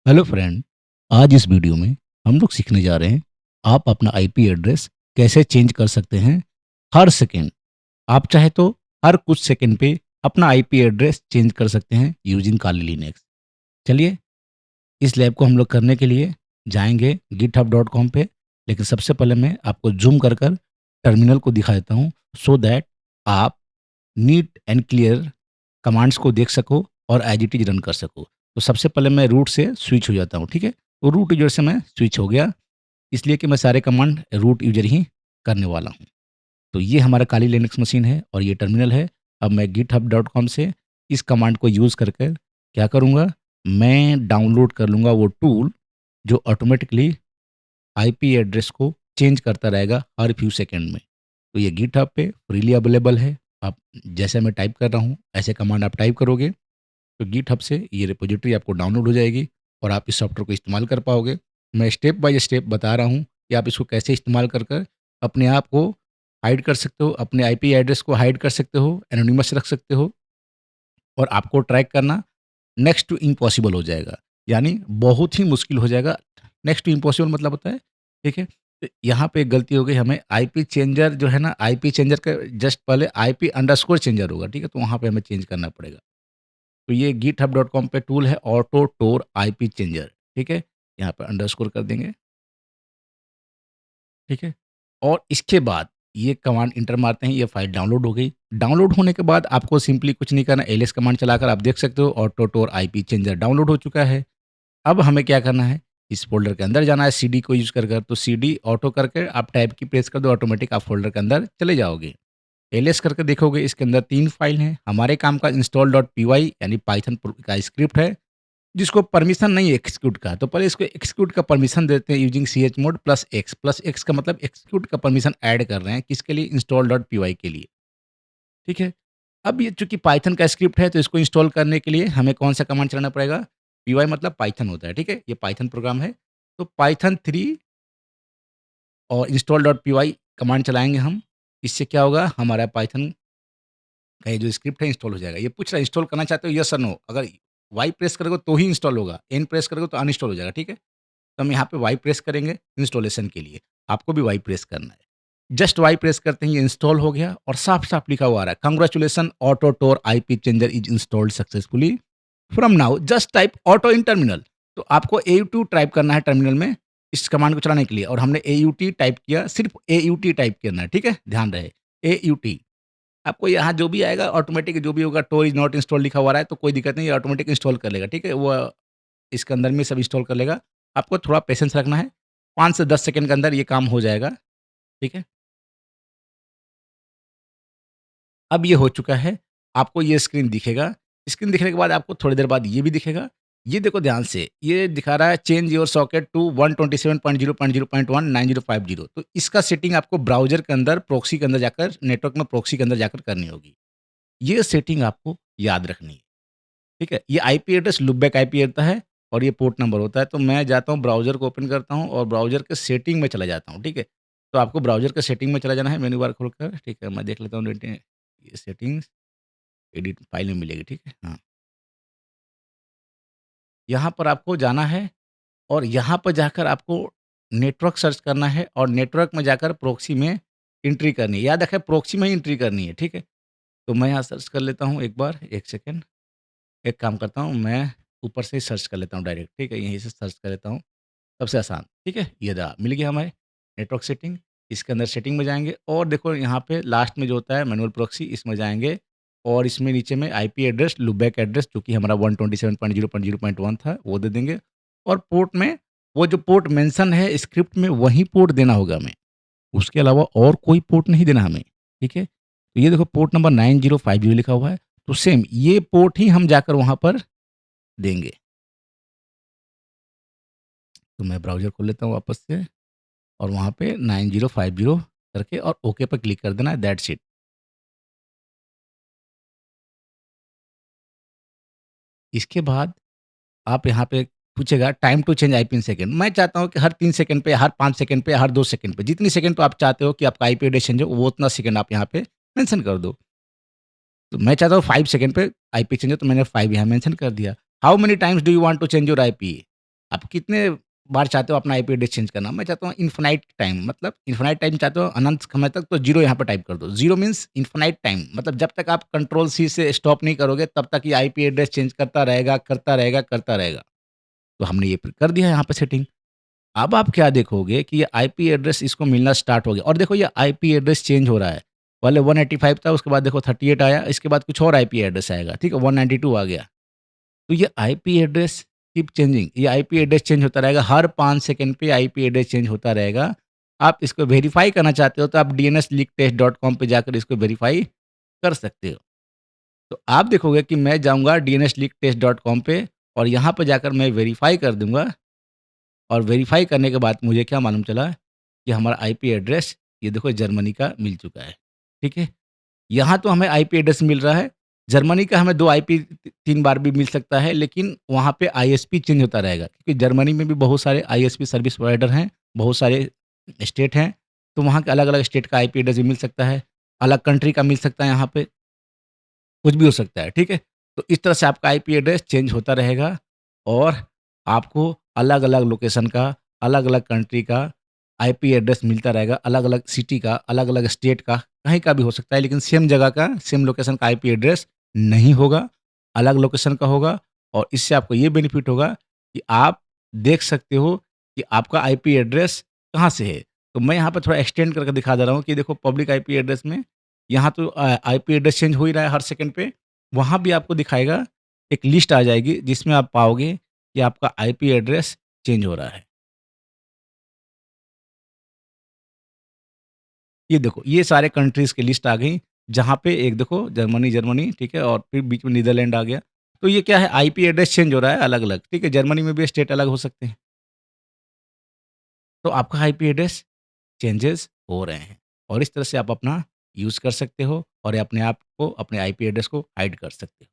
Hello friend. आज इस video में हम लोग सीखने जा रहे हैं आप अपना आईपी एड्रेस कैसे चेंज कर सकते हैं हर सेकंड। आप चाहे तो हर कुछ सेकंड पे अपना आईपी एड्रेस चेंज कर सकते हैं यूजिंग काली लिनक्स। चलिए, इस लैब को हम लोग करने के लिए जाएंगे github.com पे। लेकिन सबसे पहले मैं आपको जूम कर कर टर्मिनल को दिखा देता हूँ, सो दैट आप नीट एंड क्लियर कमांड्स को देख सको और एज इट इज रन कर सको। तो सबसे पहले मैं रूट से स्विच हो जाता हूँ, ठीक है। तो रूट यूजर से मैं स्विच हो गया, इसलिए कि मैं सारे कमांड रूट यूजर ही करने वाला हूँ। तो ये हमारा काली लिनक्स मशीन है और ये टर्मिनल है। अब मैं github.com से इस कमांड को यूज़ कर कर क्या करूँगा, मैं डाउनलोड कर लूँगा वो टूल जो ऑटोमेटिकली आईपी एड्रेस को चेंज करता रहेगा हर फ्यू सेकंड में। तो ये गिटहब पे फ्रीली अवेलेबल है। आप जैसे मैं टाइप कर रहा हूँ ऐसे कमांड आप टाइप करोगे तो गिटहब से ये रिपोजिटरी आपको डाउनलोड हो जाएगी और आप इस सॉफ्टवेयर को इस्तेमाल कर पाओगे। मैं स्टेप बाय स्टेप बता रहा हूँ कि आप इसको कैसे इस्तेमाल कर कर अपने आप को हाइड कर सकते हो, अपने आईपी एड्रेस को हाइड कर सकते हो, एनोनिमस रख सकते हो और आपको ट्रैक करना नेक्स्ट टू इम्पॉसिबल हो जाएगा। यानी बहुत ही मुश्किल हो जाएगा। नेक्स्ट टू इम्पॉसिबल मतलब होता है, ठीक है? तो यहाँ पे एक गलती हो गई हमें, आईपी चेंजर जो है ना, आईपी चेंजर के जस्ट पहले आईपी अंडरस्कोर चेंजर होगा, ठीक है? तो वहाँ पे हमें चेंज करना पड़ेगा। तो ये github.com पे टूल है ऑटो टोर आईपी चेंजर, ठीक है? यहाँ पे अंडरस्कोर कर देंगे, ठीक है? और इसके बाद ये कमांड इंटर मारते हैं, ये फाइल डाउनलोड हो गई। डाउनलोड होने के बाद आपको सिंपली कुछ नहीं करना, एलएस कमांड चलाकर आप देख सकते हो auto Tor IP changer download हो चुका है। अब हमें क्या करना है, इस फ़ोल्डर के अंदर जाना है सीडी को यूज़ कर कर, तो सीडी ऑटो करके आप टैब की प्रेस कर दो, ऑटोमेटिक आप फ़ोल्डर के अंदर चले जाओगे। एलएस करके देखोगे इसके अंदर 3 फाइल हैं। हमारे काम का install.py यानी पाइथन का स्क्रिप्ट है, जिसको परमिशन नहीं है एक्जीक्यूट का। तो पहले इसको एक्जीक्यूट का परमिशन देते हैं यूजिंग chmod +x का मतलब एक्जीक्यूट का परमिशन ऐड कर रहे हैं, किसके लिए? install.py के लिए, ठीक है। अब ये चूँकि पाइथन का स्क्रिप्ट है तो इसको इंस्टॉल करने के लिए हमें कौन-सा कमांड चलाना पड़ेगा? पी मतलब पाइथन होता है, ठीक है? ये पाइथन प्रोग्राम है। तो पाइथन 3 और install.py कमांड चलाएँगे हम। इससे क्या होगा, हमारा पाइथन का ये जो स्क्रिप्ट है इंस्टॉल हो जाएगा। ये पूछ रहा है इंस्टॉल करना चाहते हो येस और नो? अगर वाई प्रेस करोगे तो ही इंस्टॉल होगा, एन प्रेस करोगे तो अनइंस्टॉल हो जाएगा, ठीक है? तो हम यहाँ पे वाई प्रेस करेंगे इंस्टॉलेशन के लिए। आपको भी वाई प्रेस करना है। जस्ट वाई प्रेस करते ही ये इंस्टॉल हो गया और साफ-साफ लिखा हुआ आ रहा है, congratulation auto Tor IP changer is installed successfully. From now just type auto in terminal. तो आपको एयू2 टाइप करना है टर्मिनल में इस कमांड को चलाने के लिए, और हमने एयूटी टाइप किया, सिर्फ एयूटी टाइप करना है, ठीक है? ध्यान रहे, एयूटी। आपको यहाँ जो भी आएगा ऑटोमेटिक जो भी होगा, टोर इज़ नॉट इंस्टॉल्ड लिखा हुआ रहा है तो कोई दिक्कत नहीं है, ऑटोमेटिक इंस्टॉल कर लेगा, ठीक है? वो इसके अंदर में सब इंस्टॉल कर लेगा। आपको थोड़ा पेशेंस रखना है, 5 से 10 सेकंड के अंदर ये काम हो जाएगा, ठीक है? अब ये हो चुका है, आपको ये स्क्रीन दिखेगा। स्क्रीन दिखने के बाद आपको थोड़ी देर बाद ये भी दिखेगा। ये देखो ध्यान से, ये दिखा रहा है चेंज योर सॉकेट टू 127.0.0.19050। तो इसका सेटिंग आपको ब्राउज़र के अंदर प्रॉक्सी के अंदर जाकर, नेटवर्क में प्रॉक्सी के अंदर जाकर करनी होगी। ये सेटिंग आपको याद रखनी है, ठीक है? ये आईपी एड्रेस लूपबैक आईपी होता है और ये पोर्ट नंबर होता है। तो मैं जाता हूँ ब्राउज़र को ओपन करता हूँ और ब्राउज़र के सेटिंग में चला जाता हूँ, ठीक है? तो आपको ब्राउज़र के सेटिंग में चला जाना है मेनू बार खोलकर, ठीक है? मैं देख लेता हूँ ये सेटिंग्स एडिट फाइल में मिलेगी, ठीक है? हाँ, यहाँ पर आपको जाना है और यहाँ पर जाकर आपको नेटवर्क सर्च करना है और नेटवर्क में जाकर प्रॉक्सी में एंट्री करनी है। याद रखें प्रॉक्सी में ही एंट्री करनी है, ठीक है? तो मैं यहाँ सर्च कर लेता हूँ एक बार, 1 सेकंड। एक काम करता हूँ, मैं ऊपर से ही सर्च कर लेता हूँ डायरेक्ट, ठीक है? यहीं से सर्च कर लेता हूँ, सबसे आसान, ठीक है? ये रहा, मिल गया हमें नेटवर्क सेटिंग। इसके अंदर सेटिंग में जाएँगे और देखो यहाँ पे लास्ट में जो होता है मैनुअल प्रॉक्सी, इसमें जाएँगे और इसमें नीचे में आईपी एड्रेस, लूपबैक एड्रेस जो कि हमारा 127.0.0.1 था, वो दे देंगे और पोर्ट में वो जो पोर्ट मेंशन है स्क्रिप्ट में वही पोर्ट देना होगा हमें। उसके अलावा और कोई पोर्ट नहीं देना हमें, ठीक है? तो ये देखो पोर्ट नंबर 9050 लिखा हुआ है, तो सेम ये पोर्ट ही हम जाकर वहाँ पर देंगे। तो मैं ब्राउज़र खोल लेता हूँ वापस से और वहाँ पे 9050 करके और ओके पे क्लिक कर देना है, दैट्स इट। इसके बाद आप यहाँ पे पूछेगा time to change IP in second. मैं चाहता हूँ कि हर 3 सेकंड पे, हर 5 सेकंड पे, हर 2 सेकंड पे, जितनी सेकंड पे आप चाहते हो कि आपका आईपी एड्रेस चेंज हो, वो उतना सेकंड आप यहाँ पे मेंशन कर दो। तो मैं चाहता हूँ 5 सेकंड पे आईपी चेंज हो, तो मैंने 5 यहाँ मेंशन कर दिया। How many times do you want to change your IP? आप कितने बार चाहते हो अपना आईपी एड्रेस चेंज करना? मैं चाहता हूँ इन्फिनाइट टाइम, मतलब इन्फिनाइट टाइम चाहते हो अनंत समय तक, तो 0 यहाँ पे टाइप कर दो। 0 मीन्स इन्फिनाइट टाइम, मतलब जब तक आप कंट्रोल सी से स्टॉप नहीं करोगे तब तक ये आईपी एड्रेस चेंज करता रहेगा, करता रहेगा, करता रहेगा। तो हमने ये फिर कर दिया यहाँ पे सेटिंग। अब आप क्या देखोगे कि ये आईपी एड्रेस इसको मिलना स्टार्ट हो गया और देखो ये आईपी एड्रेस चेंज हो रहा है। पहले 185 था, उसके बाद देखो 38 आया, इसके बाद कुछ और आईपी एड्रेस आएगा, ठीक है? 192 आ गया। तो ये आईपी एड्रेस कीप चेंजिंग, ये आईपी एड्रेस चेंज होता रहेगा, हर 5 सेकंड पे आईपी एड्रेस चेंज होता रहेगा। आप इसको वेरीफाई करना चाहते हो तो आप dnsleaktest.com पे जाकर इसको वेरीफाई कर सकते हो। तो आप देखोगे कि मैं जाऊँगा dnsleaktest.com पे और यहाँ पे जाकर मैं वेरीफाई कर दूँगा और वेरीफाई करने के बाद मुझे क्या मालूम चला कि हमारा आईपी एड्रेस ये देखो जर्मनी का मिल चुका है, ठीक है? यहाँ तो हमें आईपी एड्रेस मिल रहा है, जर्मनी का हमें 2 आईपी 3 बार भी मिल सकता है, लेकिन वहाँ पे आईएसपी चेंज होता रहेगा क्योंकि जर्मनी में भी बहुत सारे आईएसपी सर्विस प्रोवाइडर हैं, बहुत सारे स्टेट हैं, तो वहाँ के अलग-अलग स्टेट का आईपी एड्रेस भी मिल सकता है, अलग कंट्री का मिल सकता है यहाँ पे, कुछ भी हो सकता है, ठीक है? तो इस तरह से आपका आईपी एड्रेस चेंज होता रहेगा और आपको अलग-अलग लोकेशन का, अलग-अलग कंट्री का आईपी एड्रेस मिलता रहेगा, अलग-अलग सिटी का, अलग-अलग स्टेट का, कहीं का भी हो सकता है, लेकिन सेम जगह का, सेम लोकेशन का आईपी एड्रेस नहीं होगा, अलग लोकेशन का होगा और इससे आपको ये बेनिफिट होगा कि आप देख सकते हो कि आपका आईपी एड्रेस कहाँ से है। तो मैं यहाँ पे थोड़ा एक्सटेंड करके दिखा दे रहा हूँ कि देखो पब्लिक आईपी एड्रेस में यहाँ तो आईपी एड्रेस चेंज हो ही रहा है हर सेकंड पे, वहाँ भी आपको दिखाएगा, एक लिस्ट आ जाएगी जिसमें आप पाओगे कि आपका आईपी एड्रेस चेंज हो रहा है। ये देखो, ये सारे कंट्रीज़ की लिस्ट आ गई, जहाँ पे एक देखो जर्मनी, ठीक है? और फिर बीच में नीदरलैंड आ गया। तो ये क्या है, आईपी एड्रेस चेंज हो रहा है अलग-अलग, ठीक है? जर्मनी में भी स्टेट अलग हो सकते हैं। तो आपका आईपी एड्रेस चेंजेज़ हो रहे हैं और इस तरह से आप अपना यूज़ कर सकते हो और अपने आप को, अपने आईपी एड्रेस को हाइड कर सकते हो।